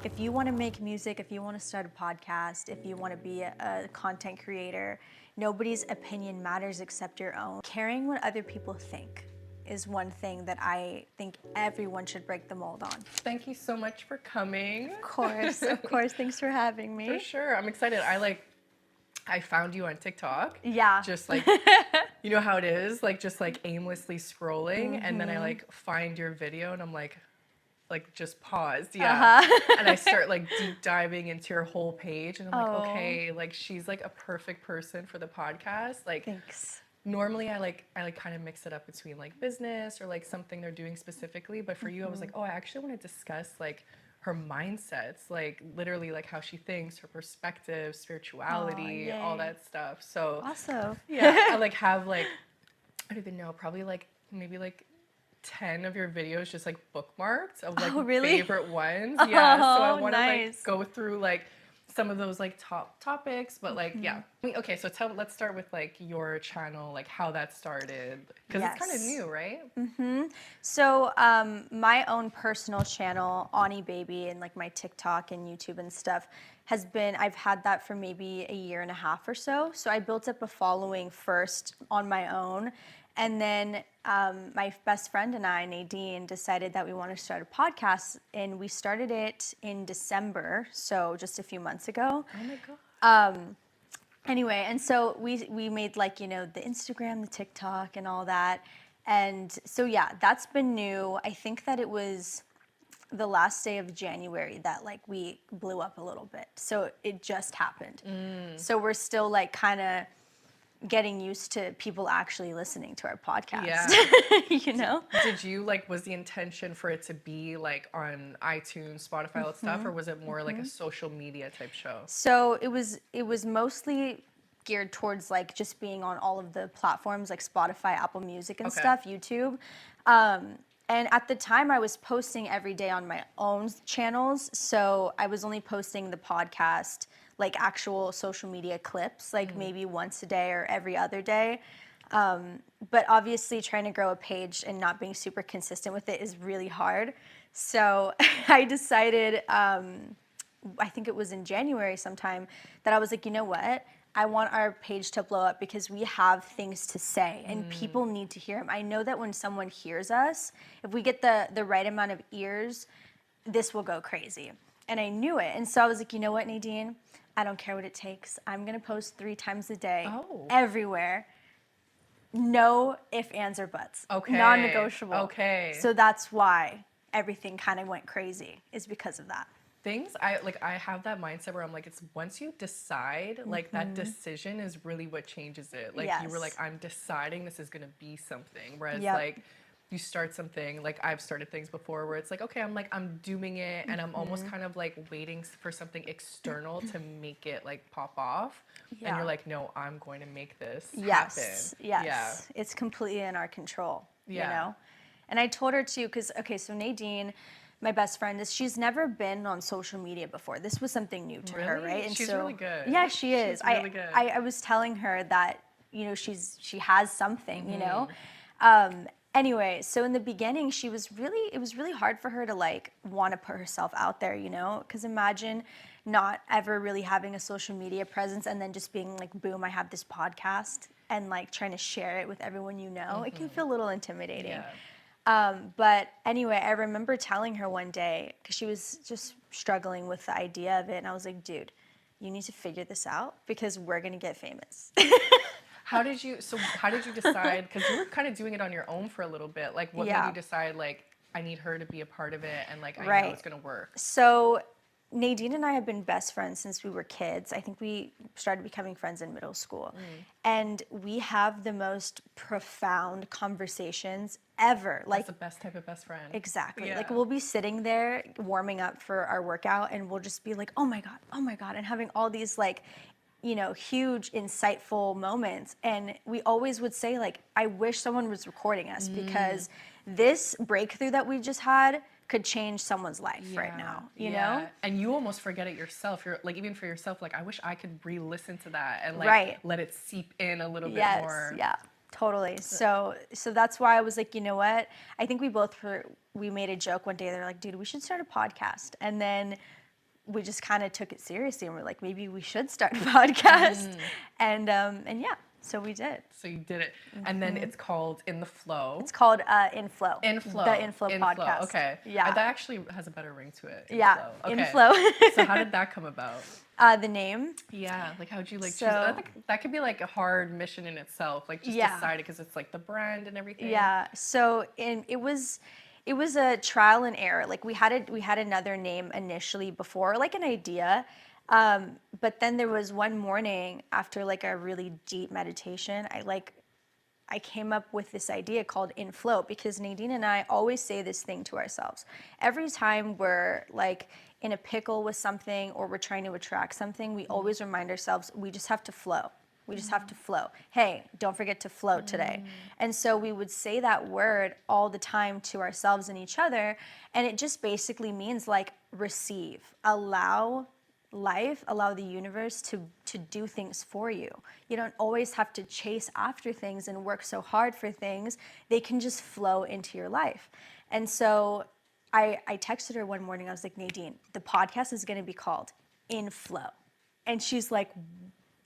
If you want to make music, if you want to start a podcast, if you want to be a content creator, nobody's opinion matters except your own. Caring what other people think is one thing that I think everyone should break the mold on. Thank you so much for coming. Of course, of course. Thanks for having me. For sure. I'm excited. I found you on TikTok. Yeah. Just like, you know how it is, like just like aimlessly scrolling, and then I like find your video and I'm like just pause. Yeah. And I start like deep diving into your whole page and I'm like, okay, like she's like a perfect person for the podcast. Like Thanks. normally I like kind of mix it up between like business or like something they're doing specifically, but for you I was like, oh, I actually want to discuss like her mindsets, like literally like how she thinks, her perspective, spirituality, all that stuff. So awesome. yeah, I like have like, I don't even know, probably like maybe like 10 of your videos just like bookmarked of like favorite ones. Yeah. So I want to like go through like some of those like top topics, but like yeah. Okay, so let's start with like your channel, like how that started, because it's kind of new, right? So my own personal channel, Ani Baby, and like my TikTok and YouTube and stuff has been, I've had that for maybe a year and a half or so. So I built up a following first on my own. And then my best friend and I, Nadine, decided that we wanted to start a podcast, and we started it in December, so just a few months ago. Oh my God. Anyway, and so we made like, you know, the Instagram, the TikTok, and all that. And so yeah, that's been new. I think that it was the last day of January that like we blew up a little bit. So it just happened. So we're still like kind of getting used to people actually listening to our podcast. Yeah. You know? Did you like, was the intention for it to be like on iTunes, Spotify, all that stuff, or was it more like a social media type show? So it was mostly geared towards like just being on all of the platforms like Spotify, Apple Music and stuff, YouTube. And at the time I was posting every day on my own channels. So I was only posting the podcast, like actual social media clips, like maybe once a day or every other day. But obviously trying to grow a page and not being super consistent with it is really hard. So I decided, I think it was in January sometime, that I was like, you know what? I want our page to blow up because we have things to say and people need to hear them. I know that when someone hears us, if we get the right amount of ears, this will go crazy. And I knew it. And so I was like, you know what, Nadine? I don't care what it takes. I'm going to post 3 times a day, everywhere. No ifs, ands, or buts. Okay. Non-negotiable. Okay. So that's why everything kind of went crazy, is because of that. I have that mindset where I'm like, it's once you decide, like that decision is really what changes it. Like you were like, I'm deciding this is going to be something. Whereas like you start something, like I've started things before where it's like, okay, I'm doing it and I'm almost kind of like waiting for something external to make it like pop off. And you're like, no, I'm going to make this happen. Yes. Yeah. It's completely in our control, you know? And I told her too, because, okay, so Nadine, my best friend, she's never been on social media before. This was something new to her, right? And she's so, really good. Yeah, she is. She's really good. I was telling her that, you know, she has something, you know? Anyway, so in the beginning, it was really hard for her to like want to put herself out there, you know? Because imagine not ever really having a social media presence and then just being like, boom, I have this podcast, and like trying to share it with everyone you know. It can feel a little intimidating. Yeah. But anyway, I remember telling her one day, because she was just struggling with the idea of it, and I was like, dude, you need to figure this out because we're going to get famous. How did you decide, because you were kind of doing it on your own for a little bit, like what made you decide like, I need her to be a part of it and like, I know it's going to work? So Nadine and I have been best friends since we were kids. I think we started becoming friends in middle school. And we have the most profound conversations ever. Like, that's the best type of best friend. Exactly. Yeah. Like we'll be sitting there warming up for our workout and we'll just be like, oh my God, and having all these like, you know, huge, insightful moments. And we always would say like, I wish someone was recording us because this breakthrough that we just had could change someone's life right now, you know? And you almost forget it yourself. You're like, even for yourself, like, I wish I could re-listen to that and like let it seep in a little bit more. Yeah, totally. So that's why I was like, you know what? I think we made a joke one day. They're like, dude, we should start a podcast. And then we just kind of took it seriously, and we're like, maybe we should start a podcast. And yeah, so we did. So you did it. And then it's called In the Flow. It's called Inflow. Inflow. The Inflow podcast. Okay. Yeah. That actually has a better ring to it. Yeah. Okay. Inflow. So how did that come about? The name? Yeah. Like, how'd you like So, choose? I think that could be like a hard mission in itself. Like, just decide it because it's like the brand and everything. Yeah. So it was a trial and error. Like we had another name initially before, like an idea. But then there was one morning after like a really deep meditation, I came up with this idea called Inflow, because Nadine and I always say this thing to ourselves. Every time we're like in a pickle with something or we're trying to attract something, we always remind ourselves, we just have to flow. We just have to flow. Hey, don't forget to flow today. And so we would say that word all the time to ourselves and each other. And it just basically means like receive, allow life, allow the universe to do things for you. You don't always have to chase after things and work so hard for things. They can just flow into your life. And so I texted her one morning. I was like, Nadine, the podcast is going to be called Inflow. And she's like,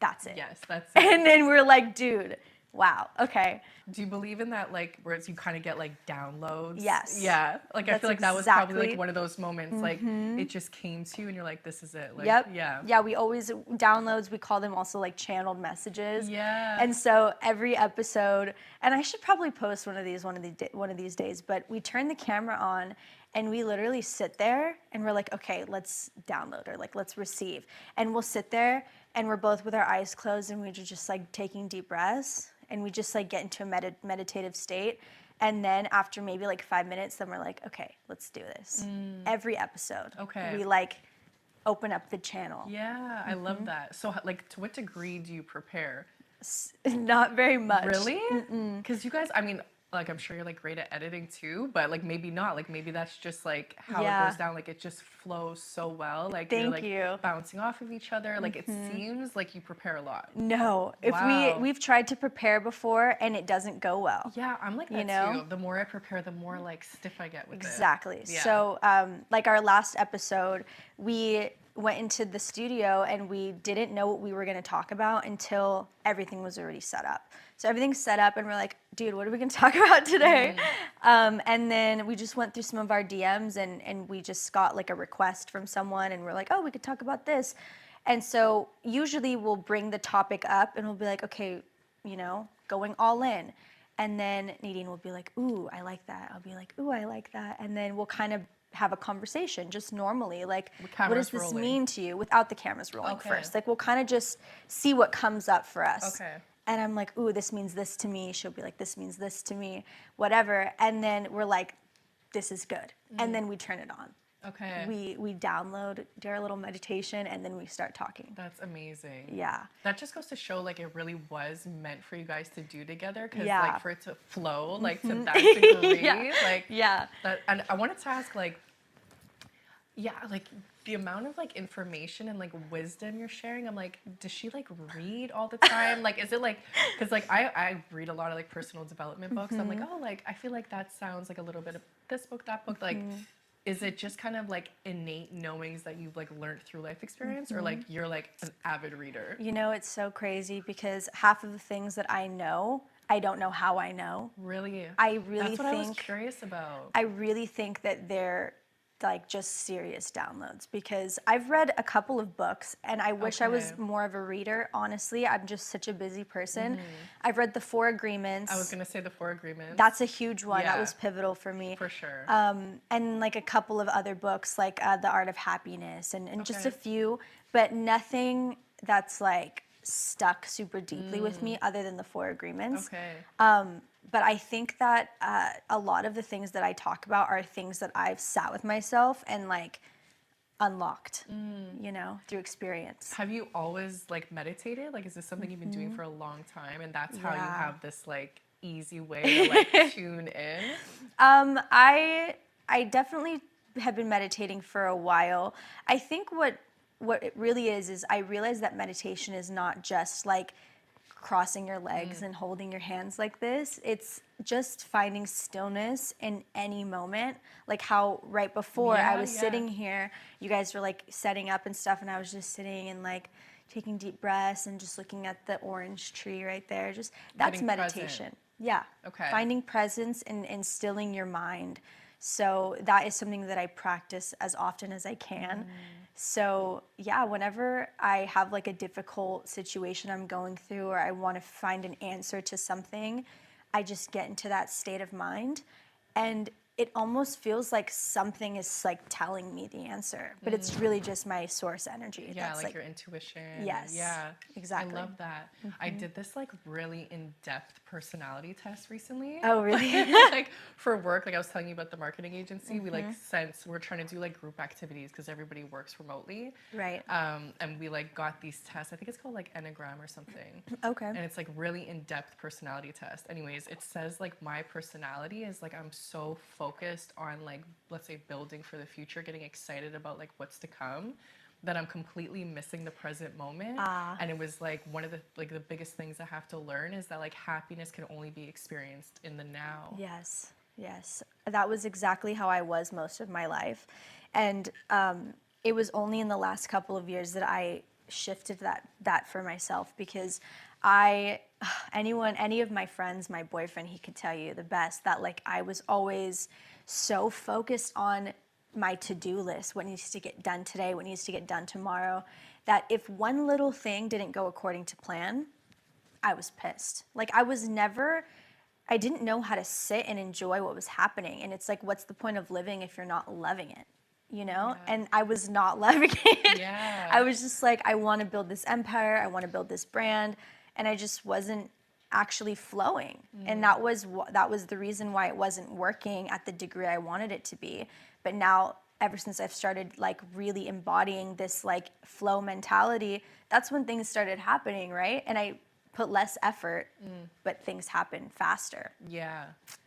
that's it. Yes, that's it. And then we're like, dude, wow, okay. Do you believe in that, like, where you kind of get, like, downloads? Yes. Yeah. Like, That's I feel like that was probably, like, one of those moments, like, it just came to you and you're like, this is it. Like, Yep. Yeah. Yeah, we always, downloads, we call them also, like, channeled messages. Yeah. And so every episode, and I should probably post one of these days, but we turn the camera on and we literally sit there and we're like, okay, let's download, or like, let's receive. And we'll sit there and we're both with our eyes closed and we're just like taking deep breaths, and we just like get into a meditative state. And then after maybe like 5 minutes, then we're like, okay, let's do this. Every episode. Okay. We like open up the channel. Yeah, I love that. So, like, to what degree do you prepare? Not very much. Really? Because you guys, I mean, like, I'm sure you're like great at editing too, but like maybe not. Like maybe that's just like how it goes down. Like it just flows so well. Like you're like bouncing off of each other. Like it seems like you prepare a lot. No, we've tried to prepare before and it doesn't go well. Yeah, I'm like that too. The more I prepare, the more like stiff I get with it. Exactly. Yeah. So like our last episode, we went into the studio and we didn't know what we were going to talk about until everything was already set up. So everything's set up and we're like, dude, what are we going to talk about today? And then we just went through some of our DMs and we just got like a request from someone and we're like, oh, we could talk about this. And so usually we'll bring the topic up and we'll be like, okay, you know, going all in. And then Nadine will be like, ooh, I like that. I'll be like, ooh, I like that. And then we'll kind of have a conversation just normally, like, what does this mean to you, without the cameras rolling first? Like, we'll kind of just see what comes up for us. Okay. And I'm like, ooh, this means this to me. She'll be like, this means this to me, whatever. And then we're like, this is good. And then we turn it on. Okay. We download, do our little meditation, and then we start talking. That's amazing. Yeah. That just goes to show, like, it really was meant for you guys to do together. Because, like, for it to flow, like, to that degree. Like, that, and I wanted to ask, like, like, the amount of, like, information and, like, wisdom you're sharing, I'm like, does she, like, read all the time? Like, is it, like, because, like, I read a lot of, like, personal development books. I'm like, oh, like, I feel like that sounds like a little bit of this book, that book. Like, is it just kind of, like, innate knowings that you've, like, learned through life experience? Or, like, you're, like, an avid reader? You know, it's so crazy because half of the things that I know, I don't know how I know. Really? That's what I was curious about. I really think that they're like just serious downloads, because I've read a couple of books and I wish I was more of a reader. Honestly, I'm just such a busy person. I've read the 4 Agreements. I was going to say the 4 Agreements. That's a huge one. That was pivotal for me. For sure. And like a couple of other books like The Art of Happiness and just a few, but nothing that's like stuck super deeply with me other than the 4 Agreements. But I think that a lot of the things that I talk about are things that I've sat with myself and like unlocked, you know, through experience. Have you always like meditated? Like, is this something you've been doing for a long time, and that's how you have this like easy way to like tune in? I definitely have been meditating for a while. I think what it really is I realize that meditation is not just like crossing your legs and holding your hands like this. It's just finding stillness in any moment. Like how right before I was sitting here, you guys were like setting up and stuff, and I was just sitting and like taking deep breaths and just looking at the orange tree right there. Just that's Getting meditation. present. Yeah. Okay. Finding presence and stilling your mind. So that is something that I practice as often as I can. So yeah, whenever I have like a difficult situation I'm going through, or I want to find an answer to something, I just get into that state of mind, and it almost feels like something is like telling me the answer, but it's really just my source energy. Yeah, That's like your intuition. Yes. Yeah. Exactly. I love that. I did this like really in-depth personality test recently. Oh, really? Like for work, like I was telling you about the marketing agency, we like we're trying to do like group activities because everybody works remotely. Right. And we like got these tests. I think it's called like Enneagram or something. Okay. And it's like really in-depth personality test. Anyways, it says like my personality is like I'm so focused on like, let's say, building for the future, getting excited about like what's to come, that I'm completely missing the present moment. And it was like one of the biggest things I have to learn is that like happiness can only be experienced in the now. Yes, yes. That was exactly how I was most of my life. And it was only in the last couple of years that I shifted that for myself, because any of my friends, my boyfriend, he could tell you the best that like I was always so focused on my to-do list, what needs to get done today, what needs to get done tomorrow, that if one little thing didn't go according to plan, I was pissed. Like I didn't know how to sit and enjoy what was happening. And it's like, what's the point of living if you're not loving it? You know? Yeah. And I was not loving it. Yeah. I was just like, I want to build this empire. I want to build this brand. And I just wasn't actually flowing. And that was the reason why it wasn't working at the degree I wanted it to be. But now, ever since I've started like really embodying this like flow mentality, that's when things started happening, right? And I put less effort, but things happen faster. Yeah.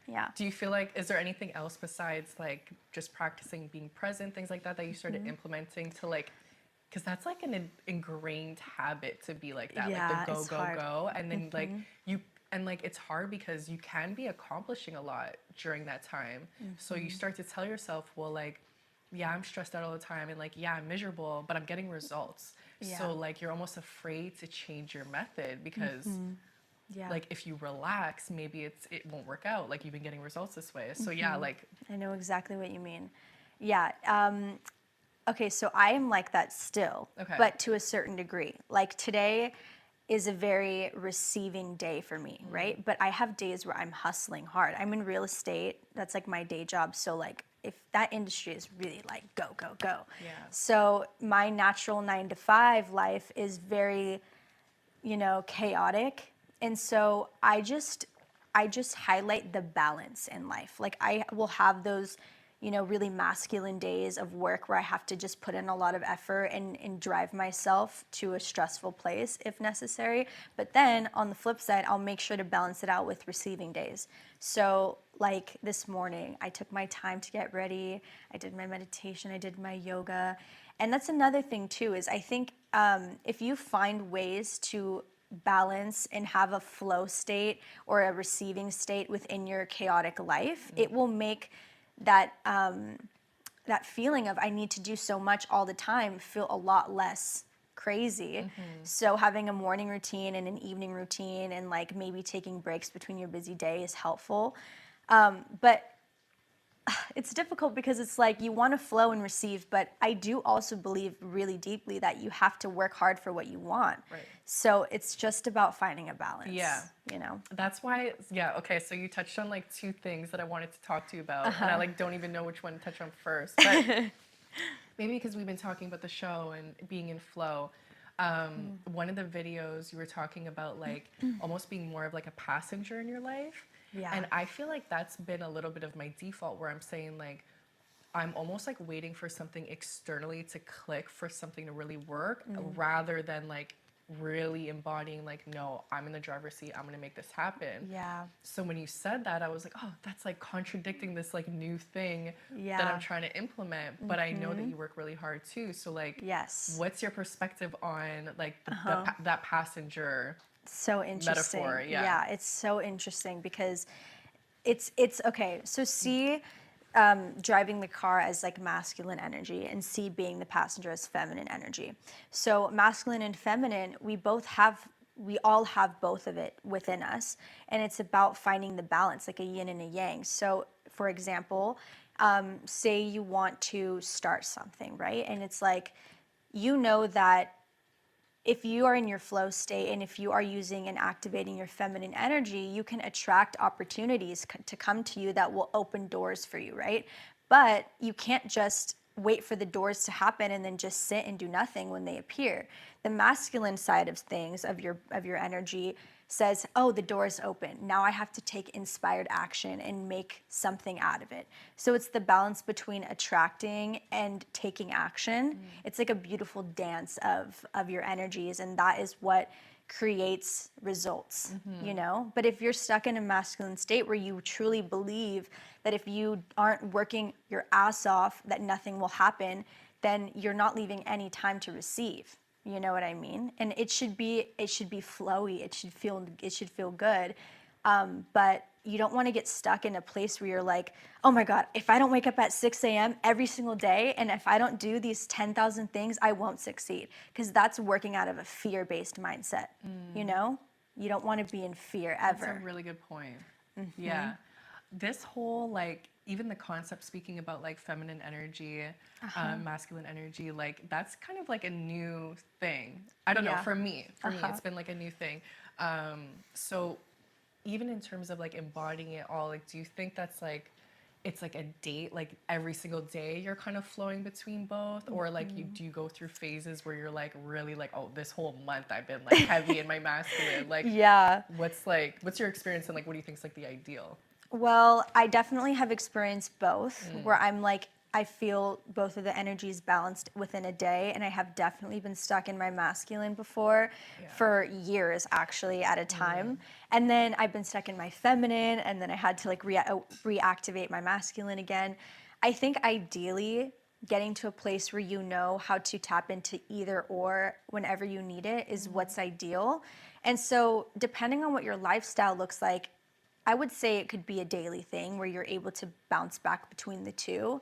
Yeah. Do you feel like, is there anything else besides like just practicing being present, things like that, that you started implementing to like, because that's like an ingrained habit to be like that, Yeah, like the it's hard. go. And then like and like it's hard because you can be accomplishing a lot during that time. So you start to tell yourself, well, like, yeah, I'm stressed out all the time, and like, yeah, I'm miserable, but I'm getting results. Yeah. So like you're almost afraid to change your method because Yeah. like if you relax, maybe it won't work out. Like you've been getting results this way. So yeah, like I know exactly what you mean. Yeah. Okay, so I am like that still, Okay. but to a certain degree. Like today is a very receiving day for me, right? But I have days where I'm hustling hard. I'm in real estate. That's like my day job. So like if that industry is really like go, go, go. Yeah. So my natural 9 to 5 life is very, chaotic. And so I just highlight the balance in life. Like I will have those, really masculine days of work where I have to just put in a lot of effort and drive myself to a stressful place if necessary. But then on the flip side, I'll make sure to balance it out with receiving days. So like this morning, I took my time to get ready. I did my meditation, I did my yoga. And that's another thing too, is I think if you find ways to balance and have a flow state or a receiving state within your chaotic life, it will make that that feeling of I need to do so much all the time feel a lot less crazy. So having a morning routine and an evening routine and like maybe taking breaks between your busy day is helpful. But it's difficult because it's like you want to flow and receive, but I do also believe really deeply that you have to work hard for what you want. Right. So it's just about finding a balance. Yeah. That's why, yeah, okay, so you touched on like two things that I wanted to talk to you about, and I like don't even know which one to touch on first, but maybe because we've been talking about the show and being in flow. One of the videos you were talking about like almost being more of like a passenger in your life. Yeah. And I feel like that's been a little bit of my default where I'm saying like, I'm almost like waiting for something externally to click for something to really work rather than like really embodying like, no, I'm in the driver's seat, I'm gonna make this happen. Yeah. So when you said that, I was like, oh, that's like contradicting this like new thing Yeah. that I'm trying to implement. But I know that you work really hard too. So like, Yes. what's your perspective on like that passenger So interesting. metaphor. Yeah, it's so interesting because it's okay. So C, driving the car as like masculine energy, and C being the passenger as feminine energy. So masculine and feminine, we all have both of it within us, and it's about finding the balance, like a yin and a yang. So, for example, say you want to start something, right? And it's like, you know that if you are in your flow state and if you are using and activating your feminine energy, you can attract opportunities to come to you that will open doors for you, right? But you can't just wait for the doors to happen and then just sit and do nothing when they appear. The masculine side of things, of your energy, says, oh, the door is open. Now I have to take inspired action and make something out of it. So it's the balance between attracting and taking action. It's like a beautiful dance of your energies, and that is what creates results, you know? But if you're stuck in a masculine state where you truly believe that if you aren't working your ass off, that nothing will happen, then you're not leaving any time to receive. You know what I mean? And it should be flowy. It should feel good. But you don't want to get stuck in a place where you're like, oh my God, if I don't wake up at 6 a.m. every single day, and if I don't do these 10,000 things, I won't succeed. Because that's working out of a fear-based mindset. You know? You don't want to be in fear ever. That's a really good point. Yeah. This whole, like, even the concept speaking about like feminine energy, masculine energy, like that's kind of like a new thing. I don't know, for me, it's been like a new thing. So even in terms of like embodying it all, like, do you think that's like, it's like a date, like every single day you're kind of flowing between both, or like do you go through phases where you're like really like, oh, this whole month I've been like heavy in my masculine, like what's your experience, and like what do you think is like the ideal? Well, I definitely have experienced both, where I'm like, I feel both of the energies balanced within a day, and I have definitely been stuck in my masculine before for years, actually, at a time. And then I've been stuck in my feminine, and then I had to like reactivate my masculine again. I think ideally, getting to a place where you know how to tap into either or whenever you need it is what's ideal. And so, depending on what your lifestyle looks like, I would say it could be a daily thing where you're able to bounce back between the two.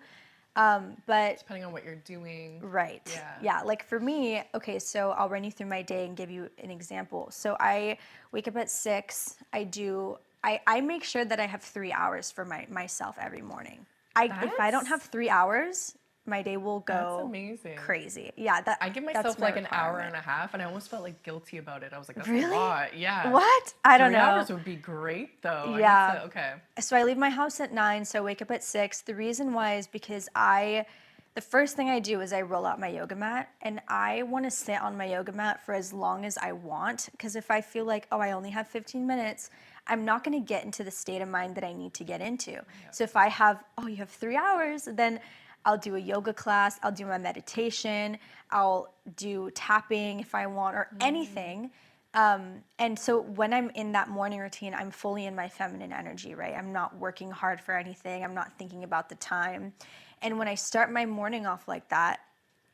But depending on what you're doing. Right. Yeah. Like for me, okay, so I'll run you through my day and give you an example. So I wake up at 6. I make sure that I have 3 hours for myself every morning. If I don't have 3 hours, my day will That's go amazing. Crazy. Yeah, I give myself like an hour and a half, and I almost felt like guilty about it. I was like, that's Really? a lot. Yeah. What? I don't 3 know. hours would be great though. Yeah. Okay. So I leave my house at 9, so I wake up at 6. The reason why is because the first thing I do is I roll out my yoga mat, and I want to sit on my yoga mat for as long as I want, because if I feel like, oh, I only have 15 minutes, I'm not going to get into the state of mind that I need to get into. Yeah. So if I have, oh, you have 3 hours, then I'll do a yoga class, I'll do my meditation, I'll do tapping if I want, or anything. And so when I'm in that morning routine, I'm fully in my feminine energy, right? I'm not working hard for anything. I'm not thinking about the time. And when I start my morning off like that,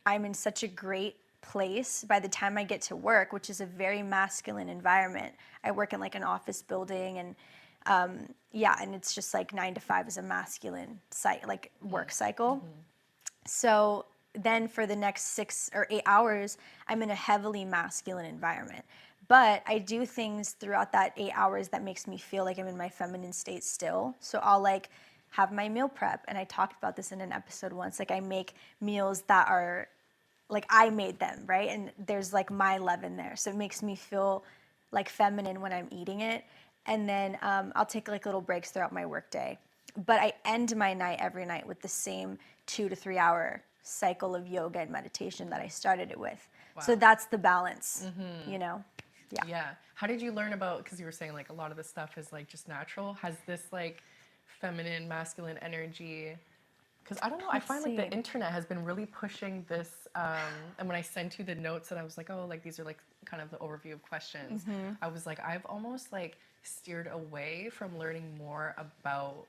I'm in such a great place by the time I get to work, which is a very masculine environment. I work in like an office building, and and it's just like 9 to 5 is a masculine work cycle. So then for the next 6 or 8 hours, I'm in a heavily masculine environment. But I do things throughout that 8 hours that makes me feel like I'm in my feminine state still. So I'll like have my meal prep. And I talked about this in an episode once. Like I make meals that are like I made them, right? And there's like my love in there. So it makes me feel like feminine when I'm eating it. And then I'll take like little breaks throughout my workday. But I end my night every night with the same 2 to 3 hour cycle of yoga and meditation that I started it with. Wow. So that's the balance, you know? Yeah. How did you learn about, because you were saying like a lot of this stuff is like just natural. Has this like feminine, masculine energy, because I don't know, I find like the internet has been really pushing this, and when I sent you the notes and I was like, oh, like these are like kind of the overview of questions, I was like, I've almost like steered away from learning more about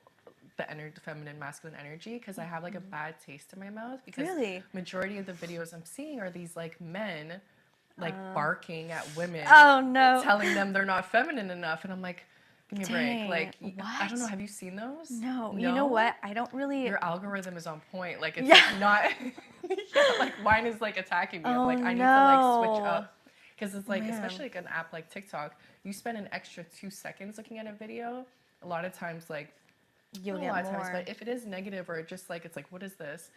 the feminine, masculine energy, because I have like a bad taste in my mouth, because majority of the videos I'm seeing are these like men like barking at women. Oh no. Telling them they're not feminine enough, and I'm like, give me a break. Dang, Like, what? I don't know. Have you seen those? No. You know what? I don't really. Your algorithm is on point. Like, it's like not. Yeah, like mine is like attacking me. I'm like, I need to like switch up. Because it's like, especially like an app like TikTok, you spend an extra 2 seconds looking at a video. A lot of times, like, You'll not get a lot of more. times, but if it is negative or just like, it's like, what is this?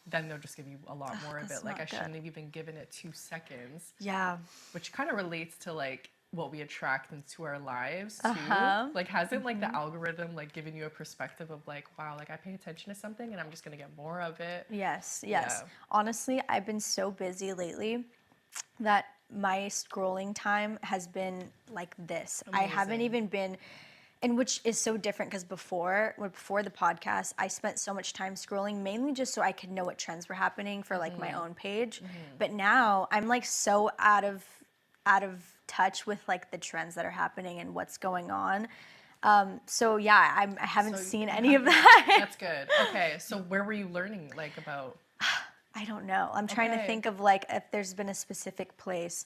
Then they'll just give you a lot more of it. Like, I shouldn't have even given it 2 seconds. Yeah. Which kind of relates to like what we attract into our lives too. Like, hasn't like the algorithm like given you a perspective of like, wow, like I pay attention to something and I'm just gonna get more of it? Yes. Yeah. Honestly, I've been so busy lately that my scrolling time has been like this. Amazing. I haven't even been, and which is so different because before the podcast, I spent so much time scrolling mainly just so I could know what trends were happening for like my own page. But now I'm like so out of touch with like the trends that are happening and what's going on. So yeah, I haven't seen any of that. That's good. Okay, so where were you learning like about? I don't know. I'm trying to think of like if there's been a specific place.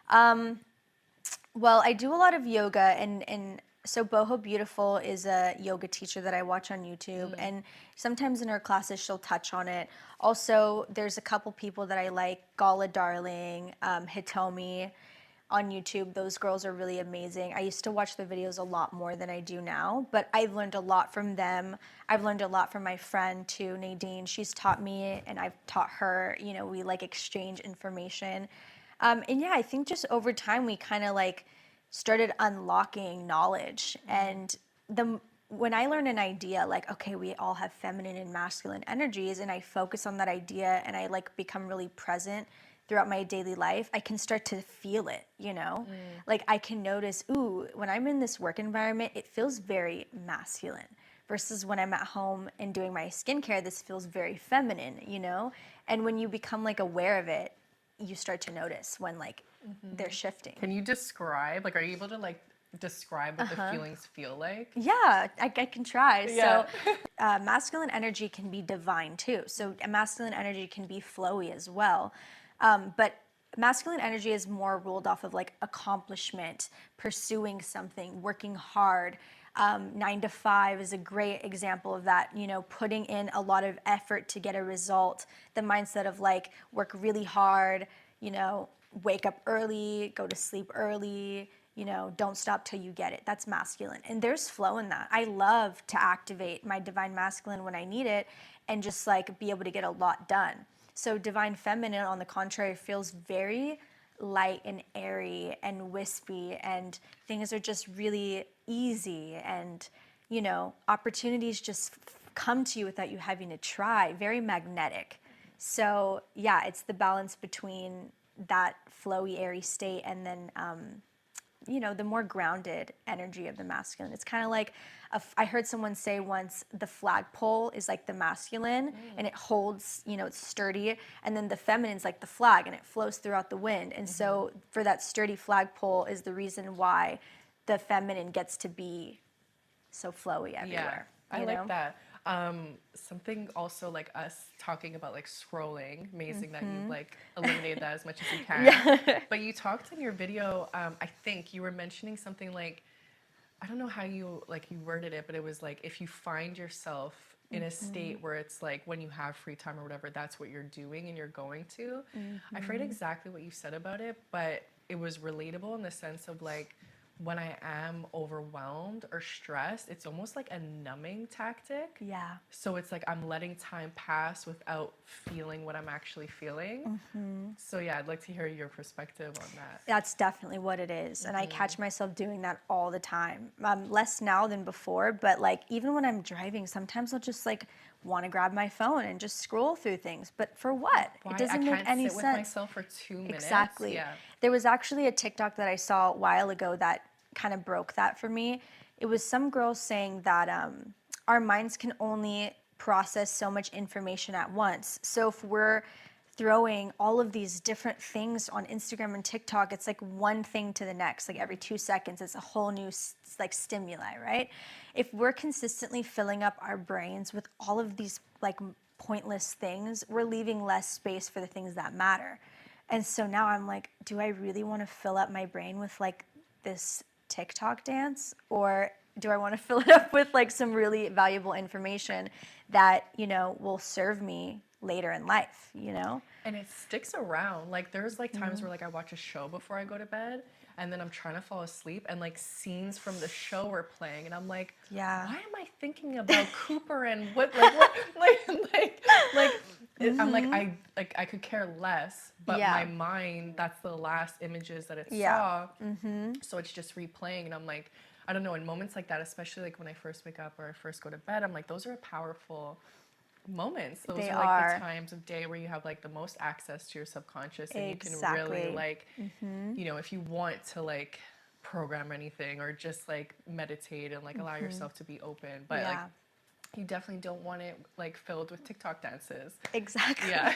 Well, I do a lot of yoga, and so Boho Beautiful is a yoga teacher that I watch on YouTube, and sometimes in her classes she'll touch on it. Also, there's a couple people that I like, Gala Darling, Hitomi on YouTube. Those girls are really amazing. I used to watch their videos a lot more than I do now, but I've learned a lot from them. I've learned a lot from my friend too, Nadine. She's taught me and I've taught her. You know, we like exchange information. And yeah, I think just over time we kind of like started unlocking knowledge. And when I learn an idea, like, okay, we all have feminine and masculine energies, and I focus on that idea and I like become really present throughout my daily life, I can start to feel it, you know? Like I can notice, ooh, when I'm in this work environment, it feels very masculine versus when I'm at home and doing my skincare, this feels very feminine, you know? And when you become like aware of it, you start to notice when like they're shifting. Can you describe, like, are you able to like describe what the feelings feel like? Yeah, I can try. Yeah. So masculine energy can be divine too. So masculine energy can be flowy as well. But masculine energy is more ruled off of like accomplishment, pursuing something, working hard. 9 to 5 is a great example of that, you know, putting in a lot of effort to get a result. The mindset of like work really hard, you know, wake up early, go to sleep early, you know, don't stop till you get it. That's masculine. And there's flow in that. I love to activate my divine masculine when I need it and just like be able to get a lot done. So divine feminine, on the contrary, feels very light and airy and wispy, and things are just really easy, and, you know, opportunities just come to you without you having to try. Very magnetic. So yeah, it's the balance between that flowy, airy state and then you know, the more grounded energy of the masculine. It's kind of like, I heard someone say once, the flagpole is like the masculine and it holds, you know, it's sturdy. And then the feminine's like the flag and it flows throughout the wind. And so for that sturdy flagpole is the reason why the feminine gets to be so flowy everywhere. Yeah, I like that. Something also like us talking about like scrolling, amazing that you like eliminated that as much as you can. Yeah. But you talked in your video, I think you were mentioning something like, I don't know how you like you worded it, but it was like if you find yourself in a state where it's like when you have free time or whatever, that's what you're doing and you're going to. I forget exactly what you said about it, but it was relatable in the sense of like when I am overwhelmed or stressed, it's almost like a numbing tactic. Yeah. So it's like I'm letting time pass without feeling what I'm actually feeling. So yeah, I'd like to hear your perspective on that. That's definitely what it is. And I catch myself doing that all the time. Less now than before, but like even when I'm driving, sometimes I'll just like want to grab my phone and just scroll through things. But for what? Why? It doesn't I make can't any sit sense. with myself for 2 minutes. Exactly. Yeah. There was actually a TikTok that I saw a while ago that kind of broke that for me. It was some girl saying that our minds can only process so much information at once. So if we're throwing all of these different things on Instagram and TikTok, it's like one thing to the next. Like every 2 seconds, it's a whole new like stimuli, right? If we're consistently filling up our brains with all of these like pointless things, we're leaving less space for the things that matter. And so now I'm like, do I really want to fill up my brain with like this TikTok dance, or do I want to fill it up with like some really valuable information that, you know, will serve me later in life, you know? And it sticks around. Like there's like times where like I watch a show before I go to bed, and then I'm trying to fall asleep, and like scenes from the show are playing, and I'm like, Yeah. why am I thinking about Cooper and what I'm like I could care less, but Yeah. my mind, that's the last images that it Yeah. saw. So it's just replaying, and I'm like, I don't know, in moments like that, especially like when I first wake up or I first go to bed, I'm like, those are powerful moments. Those They are like are. the times of day where you have like the most access to your subconscious, and you can Exactly. really like, you know, if you want to like program anything or just like meditate and like allow yourself to be open, but like Yeah. you definitely don't want it like filled with TikTok dances. Exactly. Yeah.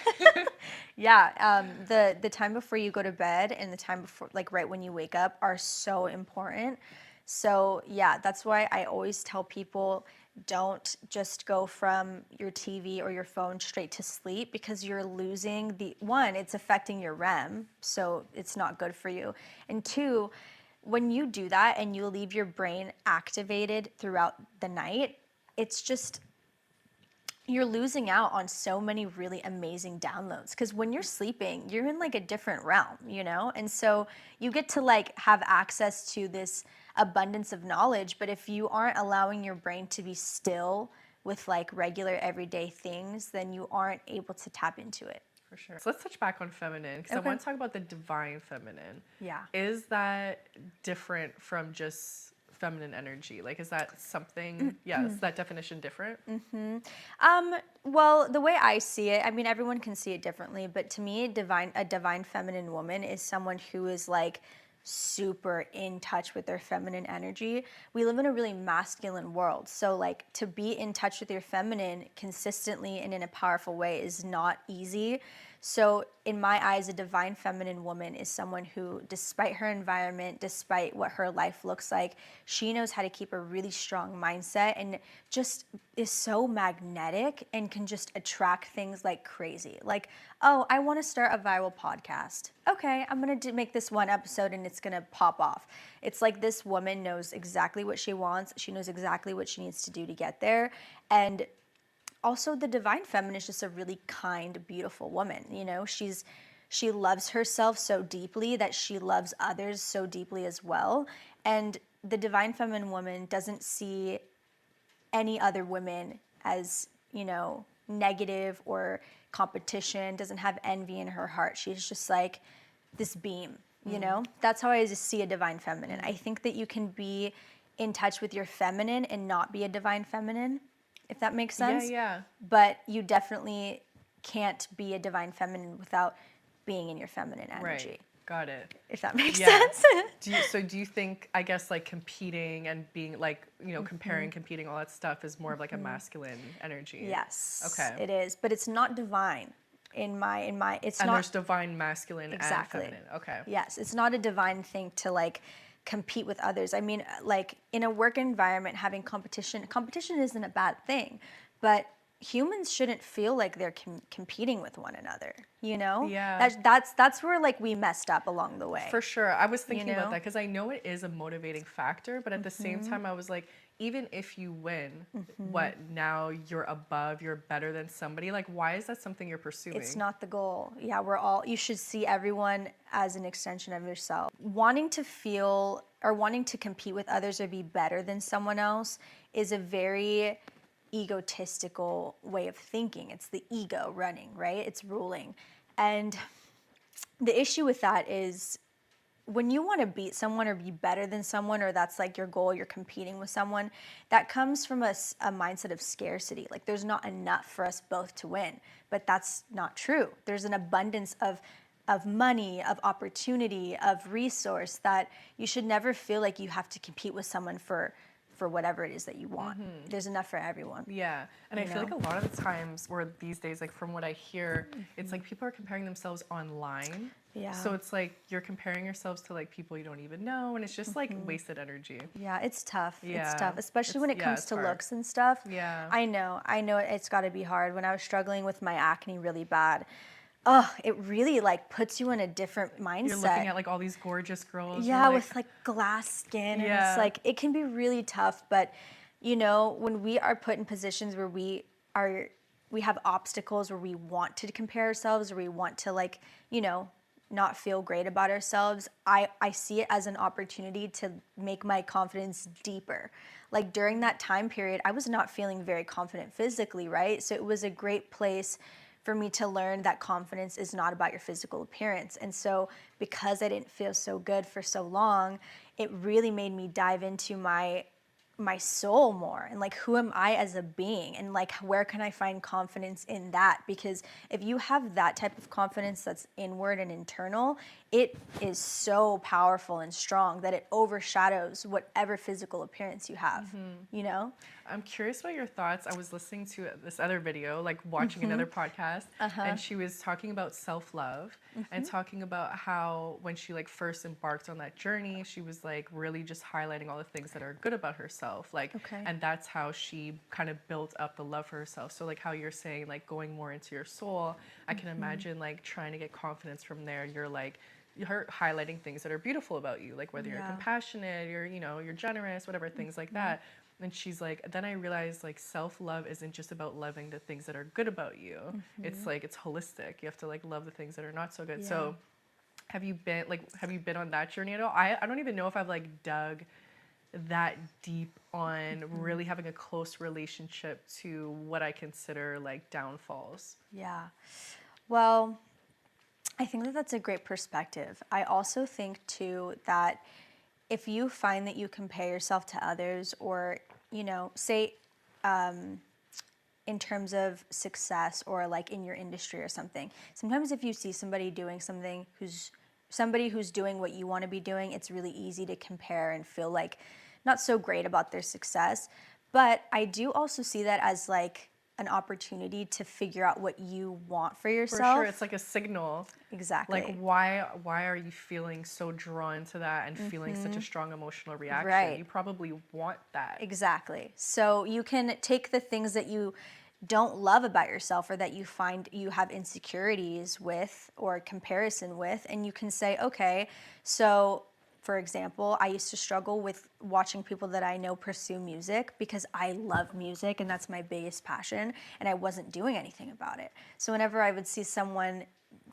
Yeah. The time before you go to bed and the time before, like right when you wake up, are so important. So yeah, that's why I always tell people, don't just go from your TV or your phone straight to sleep, because you're losing it's affecting your REM, so it's not good for you. And two, when you do that and you leave your brain activated throughout the night, it's just, you're losing out on so many really amazing downloads, because when you're sleeping, you're in like a different realm, you know? And so you get to like have access to this abundance of knowledge, but if you aren't allowing your brain to be still with like regular everyday things, then you aren't able to tap into it. For sure. So let's touch back on feminine, because I want to talk about the divine feminine. Yeah. Is that different from just feminine energy? Like, is that something, is that definition different? Well, the way I see it, I mean, everyone can see it differently, but to me, a divine feminine woman is someone who is like super in touch with their feminine energy. We live in a really masculine world. So like to be in touch with your feminine consistently and in a powerful way is not easy. So in my eyes, a divine feminine woman is someone who, despite her environment, despite what her life looks like, she knows how to keep a really strong mindset and just is so magnetic and can just attract things like crazy. Like, oh, I want to start a viral podcast. Okay, I'm going to make this one episode and it's going to pop off. It's like this woman knows exactly what she wants. She knows exactly what she needs to do to get there. And also, the divine feminine is just a really kind, beautiful woman. You know, she loves herself so deeply that she loves others so deeply as well. And the divine feminine woman doesn't see any other women as, you know, negative or competition, doesn't have envy in her heart. She's just like this beam, you know? That's how I just see a divine feminine. I think that you can be in touch with your feminine and not be a divine feminine, if that makes sense. Yeah. But you definitely can't be a divine feminine without being in your feminine energy. Right. Got it. If that makes sense. Do you think, I guess, like competing and being like, you know, comparing, competing, all that stuff is more of like a masculine energy? Yes. Okay. It is, but it's not divine. It's And not. there's divine masculine Exactly. and feminine. Okay. Yes, it's not a divine thing to like compete with others. I mean, like in a work environment, having competition isn't a bad thing, but humans shouldn't feel like they're competing with one another, you know? Yeah. That's where like we messed up along the way. For sure. I was thinking You about know? that because I know it is a motivating factor, but at the same time, I was like, even if you win, what, now you're above, you're better than somebody? Like, why is that something you're pursuing? It's not the goal. Yeah, you should see everyone as an extension of yourself. Wanting to feel or wanting to compete with others or be better than someone else is a very egotistical way of thinking. It's the ego running, right? It's ruling. And the issue with that is when you want to beat someone or be better than someone, or that's like your goal, you're competing with someone, that comes from a mindset of scarcity. Like there's not enough for us both to win, but that's not true. There's an abundance of money, of opportunity, of resource that you should never feel like you have to compete with someone for whatever it is that you want. There's enough for everyone. Yeah. And I feel like a lot of the times where these days, like from what I hear, it's like people are comparing themselves online. Yeah. So it's like you're comparing yourselves to like people you don't even know, and it's just like wasted energy. Yeah, it's tough. Yeah. It's tough, especially when it comes to hard. looks and stuff. Yeah. I know it's got to be hard. When I was struggling with my acne really bad, oh, it really like puts you in a different You're looking mindset. at like all these gorgeous girls. You're Yeah, like, with like glass skin, and it's yeah. like it can be really tough. But you know, when we are put in positions where we have obstacles, where we want to compare ourselves, or we want to like, you know, not feel great about ourselves, I see it as an opportunity to make my confidence deeper. Like during that time period, I was not feeling very confident physically, right? So it was a great place for me to learn that confidence is not about your physical appearance. And so because I didn't feel so good for so long, it really made me dive into my soul more, and like who am I as a being, and like where can I find confidence in that? Because if you have that type of confidence that's inward and internal, it is so powerful and strong that it overshadows whatever physical appearance you have, you know? I'm curious about your thoughts. I was listening to this other video, like watching another podcast, and she was talking about self-love and talking about how when she like first embarked on that journey, she was like really just highlighting all the things that are good about herself. Like, and that's how she kind of built up the love for herself. So like how you're saying, like going more into your soul, I can imagine like trying to get confidence from there. You're like, you're highlighting things that are beautiful about you, like whether you're compassionate, you're generous, whatever, things like that. And she's like, then I realized like self-love isn't just about loving the things that are good about you. It's like, it's holistic. You have to like love the things that are not so good. So have you been on that journey at all? I don't even know if I've like dug that deep on really having a close relationship to what I consider like downfalls. Yeah. Well, I think that that's a great perspective. I also think too that if you find that you compare yourself to others, or, you know, say in terms of success or like in your industry or something, sometimes if you see somebody doing something who's doing what you want to be doing, it's really easy to compare and feel like not so great about their success. But I do also see that as like an opportunity to figure out what you want for For yourself. sure, it's like a signal. Exactly. Like why are you feeling so drawn to that and feeling such a strong emotional reaction? Right. You probably want that. Exactly. So you can take the things that you don't love about yourself, or that you find you have insecurities with or comparison with, and you can say, okay, so for example, I used to struggle with watching people that I know pursue music because I love music and that's my biggest passion, and I wasn't doing anything about it. So whenever I would see someone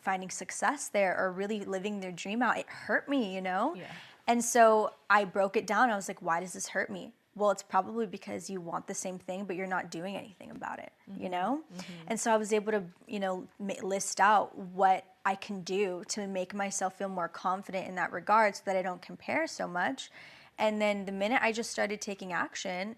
finding success there or really living their dream out, it hurt me, you know? Yeah. And so I broke it down. I was like, why does this hurt me? Well, it's probably because you want the same thing, but you're not doing anything about it, you know? And so I was able to, you know, list out what I can do to make myself feel more confident in that regard so that I don't compare so much. And then the minute I just started taking action,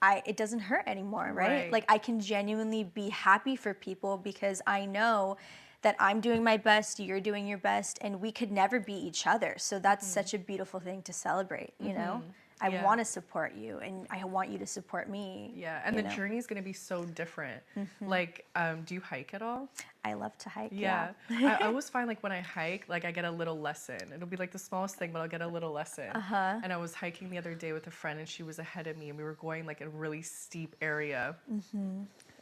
it doesn't hurt anymore, right? Like I can genuinely be happy for people because I know that I'm doing my best, you're doing your best, and we could never be each other. So that's such a beautiful thing to celebrate, you know? I want to support you, and I want you to support me. Yeah, and the journey is going to be so different. Like, do you hike at all? I love to hike. Yeah. I always find like when I hike, like I get a little lesson. It'll be like the smallest thing, but I'll get a little lesson. And I was hiking the other day with a friend, and she was ahead of me, and we were going like a really steep area.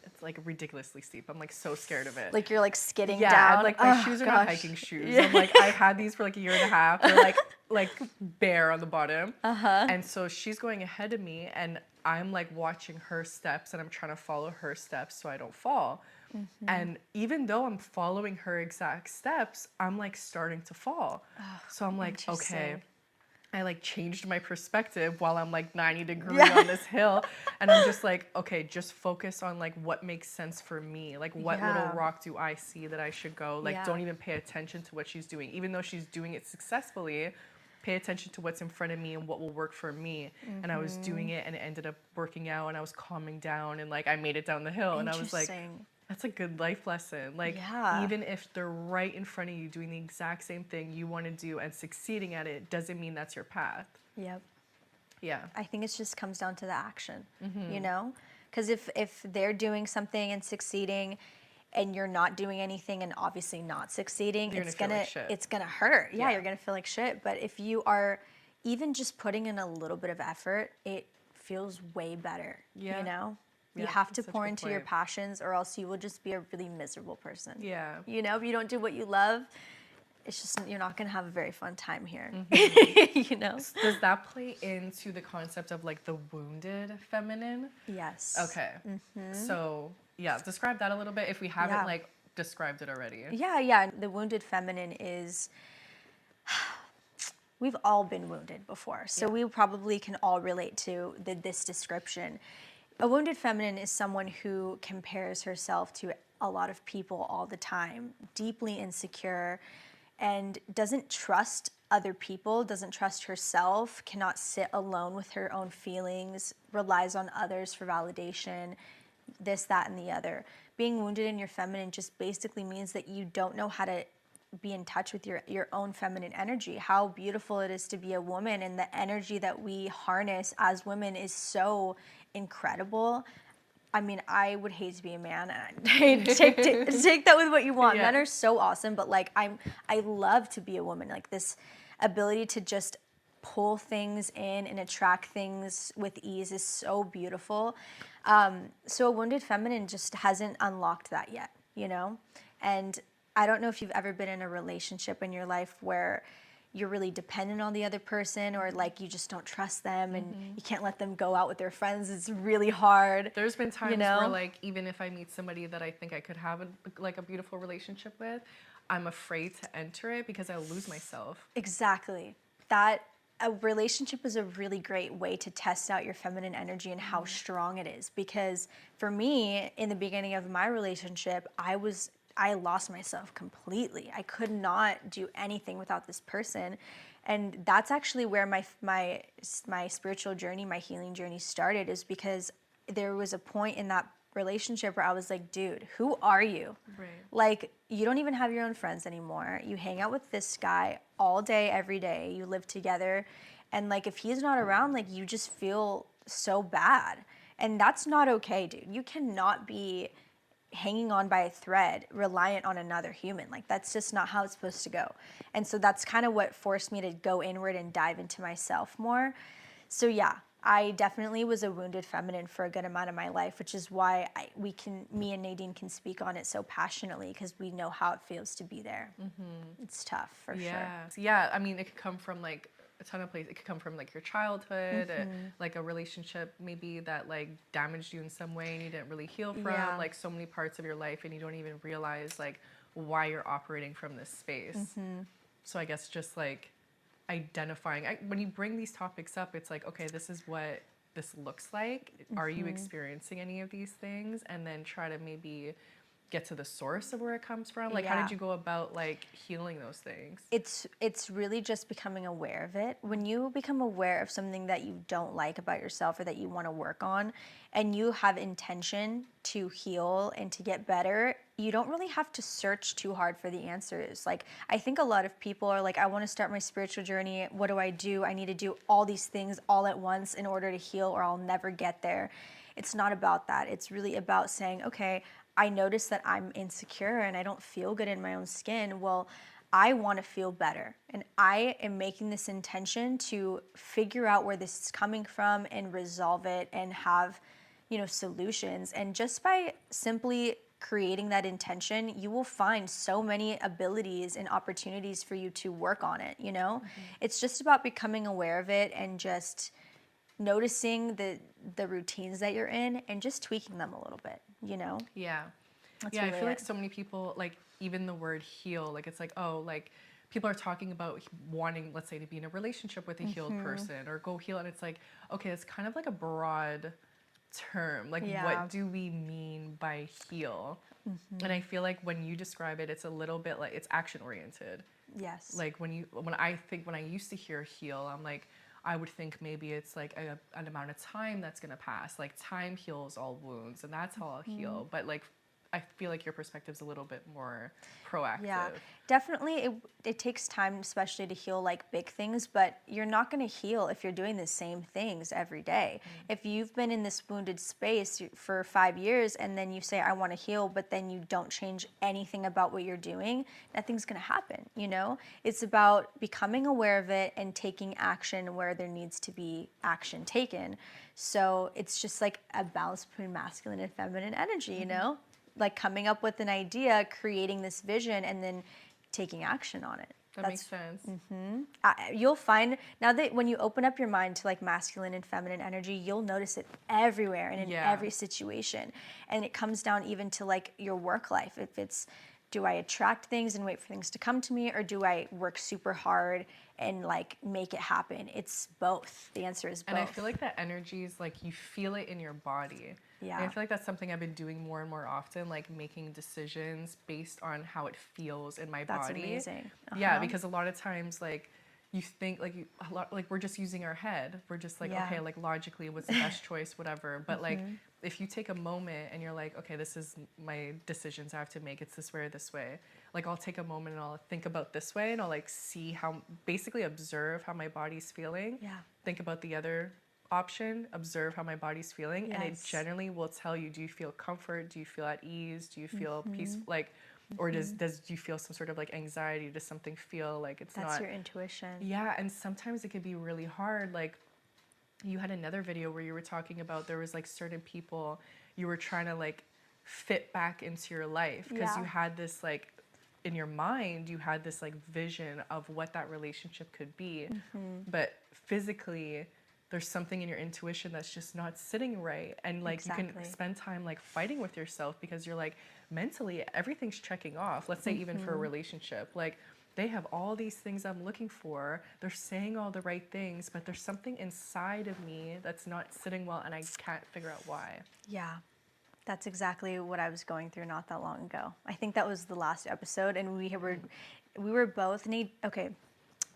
It's like ridiculously steep. I'm like so scared of it. Like you're like skidding Yeah, down. and like my shoes are not hiking shoes. I'm like, I had these for like a year and a half. They're like bare on the bottom. And so she's going ahead of me, and I'm like watching her steps, and I'm trying to follow her steps so I don't fall. And even though I'm following her exact steps, I'm like starting to fall. So I'm like, okay. I like changed my perspective while I'm like 90 degrees on this hill. And I'm just like, okay, just focus on like what makes sense for me. Like what little rock do I see that I should go? Like don't even pay attention to what she's doing. Even though she's doing it successfully, pay attention to what's in front of me and what will work for me. And I was doing it, and it ended up working out, and I was calming down, and like I made it down the hill, and I was like, that's a good life lesson. Like, even if they're right in front of you doing the exact same thing you want to do and succeeding at it, doesn't mean that's your path. Yep. Yeah. I think it just comes down to the action, you know? Because if they're doing something and succeeding, and you're not doing anything and obviously not succeeding, it's gonna hurt. Yeah, you're gonna feel like shit. But if you are even just putting in a little bit of effort, it feels way better. You know? You have to pour into your passions, or else you will just be a really miserable person. Yeah. You know, if you don't do what you love, it's just, you're not going to have a very fun time here. You know? Does that play into the concept of like the wounded feminine? Yes. Okay. So, yeah, describe that a little bit if we haven't like described it already. Yeah. The wounded feminine is, we've all been wounded before. So we probably can all relate to this description. A wounded feminine is someone who compares herself to a lot of people all the time, deeply insecure, and doesn't trust other people, doesn't trust herself, cannot sit alone with her own feelings, relies on others for validation, this, that, and the other. Being wounded in your feminine just basically means that you don't know how to be in touch with your own feminine energy. How beautiful it is to be a woman, and the energy that we harness as women is so incredible. I mean, I would hate to be a man, and take that with what you want. Men are so awesome, but like I love to be a woman. Like this ability to just pull things in and attract things with ease is so beautiful. So a wounded feminine just hasn't unlocked that yet, you know? And I don't know if you've ever been in a relationship in your life where you're really dependent on the other person, or like you just don't trust them and you can't let them go out with their friends. It's really hard. There's been times where like even if I meet somebody that I think I could have a beautiful relationship with, I'm afraid to enter it because I'll lose myself. Exactly. That a relationship is a really great way to test out your feminine energy and how strong it is. Because for me, in the beginning of my relationship, I lost myself completely. I could not do anything without this person. And that's actually where my spiritual journey, my healing journey started, is because there was a point in that relationship where I was like, dude, who are you? Right. Like, you don't even have your own friends anymore. You hang out with this guy all day, every day. You live together. And like, if he's not around, like, you just feel so bad. And that's not okay, dude. You cannot be hanging on by a thread, reliant on another human. Like, that's just not how it's supposed to go. And so that's kind of what forced me to go inward and dive into myself more. So yeah, I definitely was a wounded feminine for a good amount of my life, which is why me and Nadine can speak on it so passionately, because we know how it feels to be there. It's tough, for sure. Yeah, I mean, it could come from like a ton of places. It could come from like your childhood, like a relationship maybe that like damaged you in some way and you didn't really heal from, like so many parts of your life, and you don't even realize like why you're operating from this space. So I guess just like identifying, when you bring these topics up, it's like, okay, this is what this looks like. Are you experiencing any of these things? And then try to maybe get to the source of where it comes from. Like, how did you go about like healing those things? It's really just becoming aware of it. When you become aware of something that you don't like about yourself or that you want to work on, and you have intention to heal and to get better, you don't really have to search too hard for the answers. Like, I think a lot of people are like, I want to start my spiritual journey. What do? I need to do all these things all at once in order to heal, or I'll never get there. It's not about that. It's really about saying, okay, I notice that I'm insecure and I don't feel good in my own skin. Well, I want to feel better. And I am making this intention to figure out where this is coming from and resolve it and have, solutions. And just by simply creating that intention, you will find so many abilities and opportunities for you to work on it, It's just about becoming aware of it and just noticing the routines that you're in and just tweaking them a little bit, Yeah. That's I really feel like it. so many people, like even the word heal, like it's like, oh, like people are talking about wanting, let's say, to be in a relationship with a healed person or go heal. And it's like, okay, it's kind of like a broad term. Like, what do we mean by heal? And I feel like when you describe it, it's a little bit like it's action oriented. Yes. Like when I used to hear heal, I'm like, I would think maybe it's like an amount of time that's gonna pass. Like time heals all wounds, and that's how I'll heal. But like I feel like your perspective's a little bit more proactive. Yeah, definitely. It takes time, especially to heal like big things, but you're not going to heal if you're doing the same things every day. If you've been in this wounded space for 5 years and then you say, I want to heal, but then you don't change anything about what you're doing, nothing's going to happen, you know? It's about becoming aware of it and taking action where there needs to be action taken. So it's just like a balance between masculine and feminine energy, you know? Like coming up with an idea, creating this vision, and then taking action on it. That makes sense. You'll find now that when you open up your mind to like masculine and feminine energy, you'll notice it everywhere and in every situation. And it comes down even to like your work life. If it's, do I attract things and wait for things to come to me, or do I work super hard and like make it happen? It's both. The answer is both. And I feel like that energy is like you feel it in your body. Yeah. And I feel like that's something I've been doing more and more often, like making decisions based on how it feels in my body. That's amazing. Yeah, because a lot of times like you think like we're just using our head. We're just like, okay, like logically what's the best choice, whatever. But like if you take a moment and you're like, okay, this is my decisions I have to make. It's this way or this way. Like I'll take a moment and I'll think about this way and I'll like see how, basically observe how my body's feeling. Yeah. Think about the other option, observe how my body's feeling, and it generally will tell you, do you feel comfort, do you feel at ease, do you feel peaceful, like, or do you feel some sort of like anxiety, does something feel like it's That's not your intuition. Yeah. And sometimes it can be really hard. Like you had another video where you were talking about there was like certain people you were trying to like fit back into your life because you had this like in your mind you had this like vision of what that relationship could be, but physically there's something in your intuition that's just not sitting right. And like you can spend time like fighting with yourself because you're like mentally everything's checking off. Let's say even for a relationship, like they have all these things I'm looking for. They're saying all the right things, but there's something inside of me that's not sitting well and I can't figure out why. Yeah. That's exactly what I was going through not that long ago. I think that was the last episode, and we were both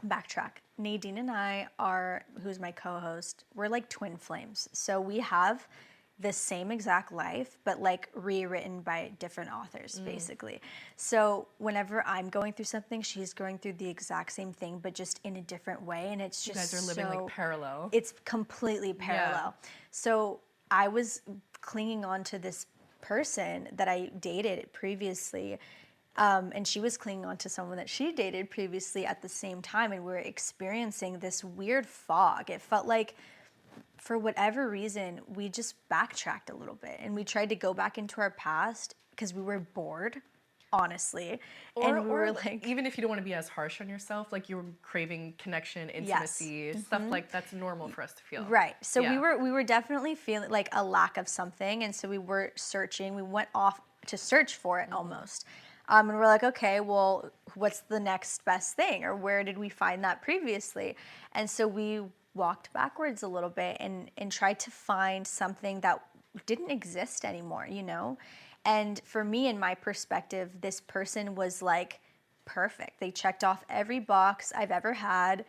backtrack. Nadine and I are, who's my co-host, we're like twin flames. So we have the same exact life, but like rewritten by different authors, basically. So whenever I'm going through something, she's going through the exact same thing, but just in a different way. And it's just you guys are living like parallel. It's completely parallel. Yeah. So I was clinging on to this person that I dated previously. And she was clinging on to someone that she dated previously at the same time, and we were experiencing this weird fog. It felt like, for whatever reason, we just backtracked a little bit, and we tried to go back into our past because we were bored, honestly. And we were like, even if you don't want to be as harsh on yourself, like you were craving connection, intimacy, stuff like that's normal for us to feel. Right. So we were definitely feeling like a lack of something, and so we were searching. We went off to search for it almost. And we're like, okay, well, what's the next best thing? Or where did we find that previously? And so we walked backwards a little bit and tried to find something that didn't exist anymore, you know? And for me, in my perspective, this person was like perfect. They checked off every box I've ever had,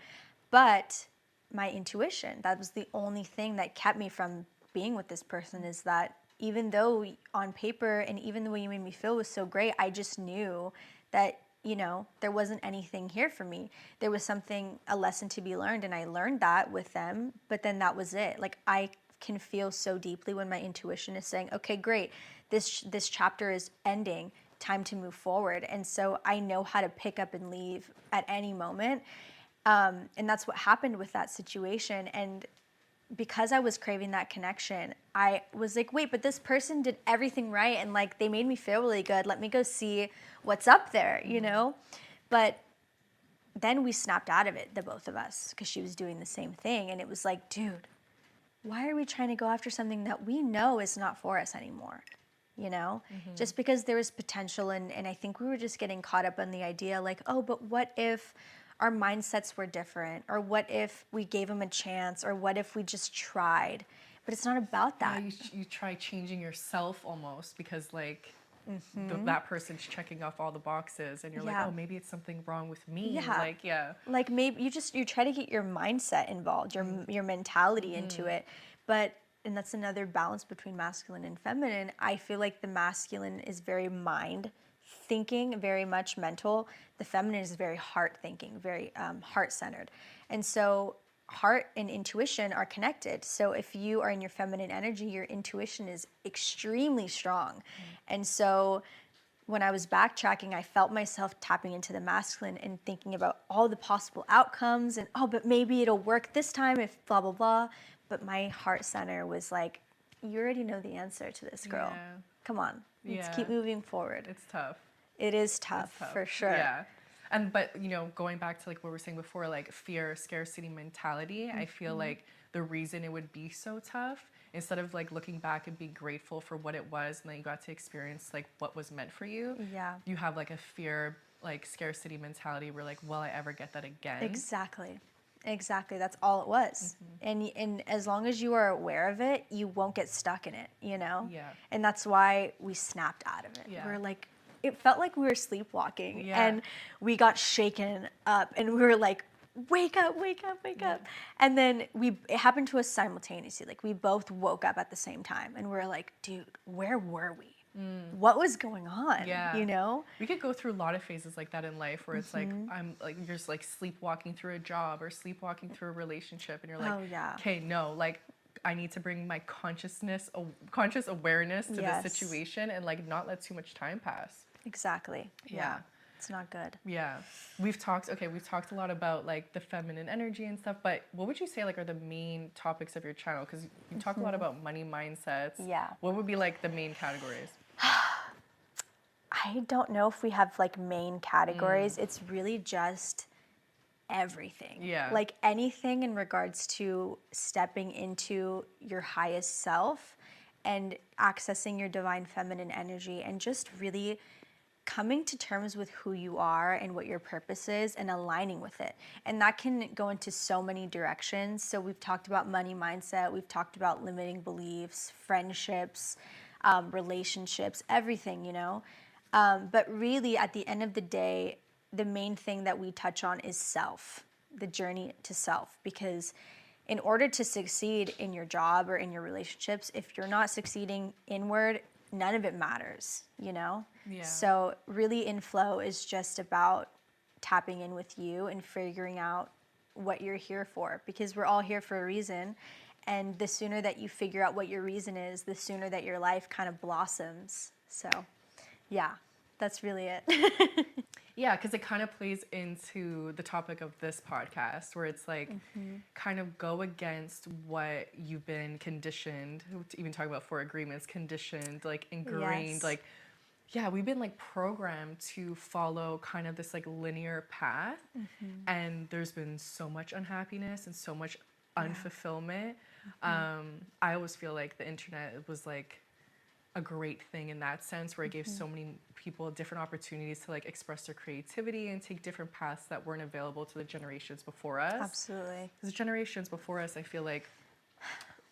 but my intuition, that was the only thing that kept me from being with this person, is that even though on paper and even the way you made me feel was so great, I just knew that, you know, there wasn't anything here for me. There was something, a lesson to be learned, and I learned that with them, but then that was it. Like, I can feel so deeply when my intuition is saying, okay, great, this chapter is ending, time to move forward. And so I know how to pick up and leave at any moment. And that's what happened with that situation. And because I was craving that connection, I was like, wait, but this person did everything right, and like they made me feel really good. Let me go see what's up there, you know? But then we snapped out of it, the both of us, because she was doing the same thing. And it was like, dude, why are we trying to go after something that we know is not for us anymore? You know? Just because there was potential, and I think we were just getting caught up on the idea like, oh, but what if our mindsets were different, or what if we gave them a chance, or what if we just tried? But it's not about that. Yeah, you try changing yourself almost because like that person's checking off all the boxes, and you're like, oh, maybe it's something wrong with me. Like maybe you try to get your mindset involved, your mentality into it. But and that's another balance between masculine and feminine. I feel like the masculine is very mind thinking, very much mental. The feminine is very heart thinking, very heart centered. And so heart and intuition are connected. So if you are in your feminine energy, your intuition is extremely strong. And so when I was backtracking, I felt myself tapping into the masculine and thinking about all the possible outcomes and, oh, but maybe it'll work this time if blah, blah, blah. But my heart center was like, you already know the answer to this, girl. Yeah. Come on, let's keep moving forward. It's tough. It is tough, for sure. Yeah. But, you know, going back to like what we were saying before, like fear, scarcity mentality, I feel like the reason it would be so tough, instead of like looking back and being grateful for what it was and that you got to experience like what was meant for you, you have like a fear, like scarcity mentality where like, will I ever get that again? Exactly. That's all it was. And as long as you are aware of it, you won't get stuck in it, you know? Yeah. And that's why we snapped out of it. Yeah. We're like, it felt like we were sleepwalking and we got shaken up and we were like, wake up. And then it happened to us simultaneously. Like we both woke up at the same time and we're like, dude, where were we? What was going on? Yeah. You know? We could go through a lot of phases like that in life where it's like, I'm like, you're just like sleepwalking through a job or sleepwalking through a relationship and you're like, okay, no, like I need to bring my conscious awareness to the situation and like not let too much time pass. Exactly. Yeah. It's not good. Yeah. We've talked a lot about like the feminine energy and stuff, but what would you say like are the main topics of your channel? Because you talk a lot about money mindsets. Yeah. What would be like the main categories? I don't know if we have like main categories. It's really just everything. Yeah. Like anything in regards to stepping into your highest self and accessing your divine feminine energy and just really coming to terms with who you are and what your purpose is and aligning with it. And that can go into so many directions. So we've talked about money mindset, we've talked about limiting beliefs, friendships, relationships, everything, you know. But really at the end of the day, the main thing that we touch on is self, the journey to self, because in order to succeed in your job or in your relationships, if you're not succeeding inward, none of it matters, you know? Yeah. So really Inflow is just about tapping in with you and figuring out what you're here for, because we're all here for a reason. And the sooner that you figure out what your reason is, the sooner that your life kind of blossoms. So yeah, that's really it. Yeah, because it kind of plays into the topic of this podcast where it's like kind of go against what you've been conditioned, to even talk about 4 agreements, conditioned, like ingrained, like, yeah, we've been like programmed to follow kind of this like linear path. And there's been so much unhappiness and so much unfulfillment. I always feel like the internet was like a great thing in that sense where it gave so many people different opportunities to like express their creativity and take different paths that weren't available to the generations before us. Absolutely. Because the generations before us, I feel like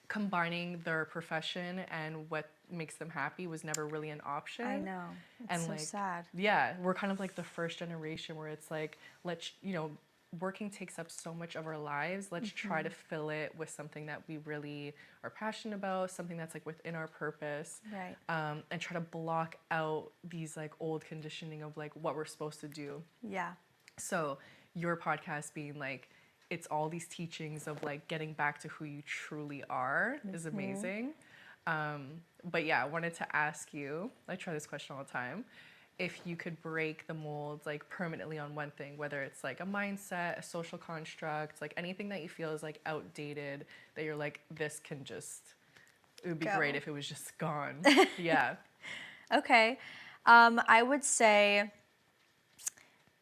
combining their profession and what makes them happy was never really an option. I know. It's and so like, sad. Yeah, we're kind of like the first generation where it's like, let's, you know, working takes up so much of our lives. Let's try to fill it with something that we really are passionate about, something that's like within our purpose. Right. And try to block out these like old conditioning of like what we're supposed to do. Yeah. So your podcast being like, it's all these teachings of like getting back to who you truly are is amazing. But yeah, I wanted to ask you, I try this question all the time, if you could break the mold like permanently on one thing, whether it's like a mindset, a social construct, like anything that you feel is like outdated, that you're like, this can just, it would be great if it was just gone. Yeah. Okay. I would say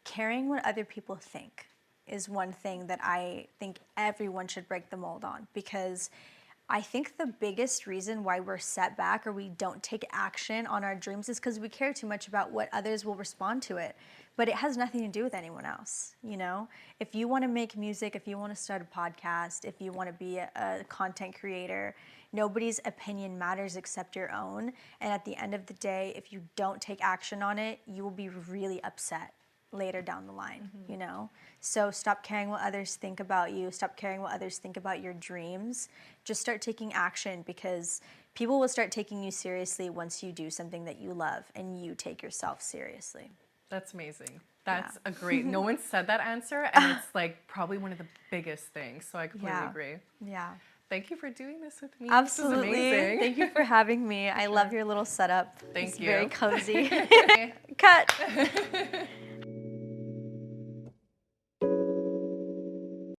caring what other people think is one thing that I think everyone should break the mold on, because I think the biggest reason why we're set back or we don't take action on our dreams is because we care too much about what others will respond to it. But it has nothing to do with anyone else, you know? If you want to make music, if you want to start a podcast, if you want to be a content creator, nobody's opinion matters except your own. And at the end of the day, if you don't take action on it, you will be really upset. later down the line, you know? So stop caring what others think about you. Stop caring what others think about your dreams. Just start taking action, because people will start taking you seriously once you do something that you love and you take yourself seriously. That's amazing. That's a great, no one said that answer, and it's like probably one of the biggest things. So I completely agree. Yeah. Thank you for doing this with me. Absolutely. This is amazing. Thank you for having me. I love your little setup. Thank it's you. very cozy. Cut.